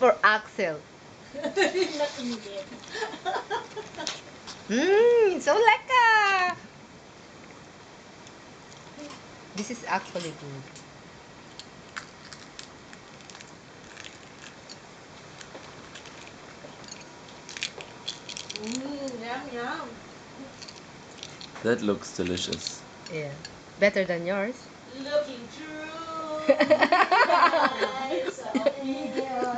For Axel. Nakinigit. So lekker! This is actually good. Yum, yum. That looks delicious. Yeah. Better than yours. Looking through eyes of eagle.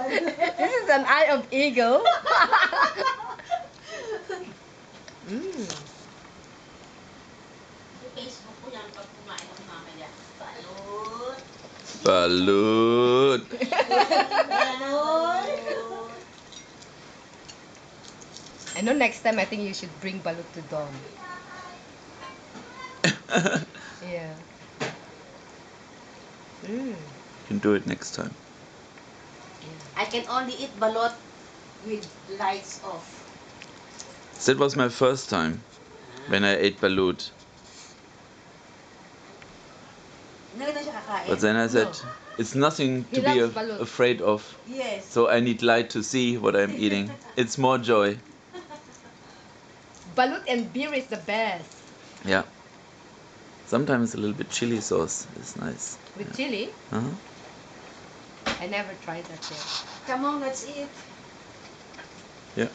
This is an eye of eagle. mm. Facebook ko yan pag kumain ako mamaya. Balut. Balut! Balut. I know next time I think you should bring balut to Dom. Yeah. Can do it next time. I can only eat balut with lights off. That was my first time when I ate balut. Hindi na siya kakain. But then I said, it's nothing He to be loves balut. afraid of. Yes. So I need light to see what I'm eating. It's more joy. Balut and beer is the best. Yeah. Sometimes a little bit chili sauce is nice. With chili? Uh-huh. I never tried that yet. Come on, let's eat. Yeah.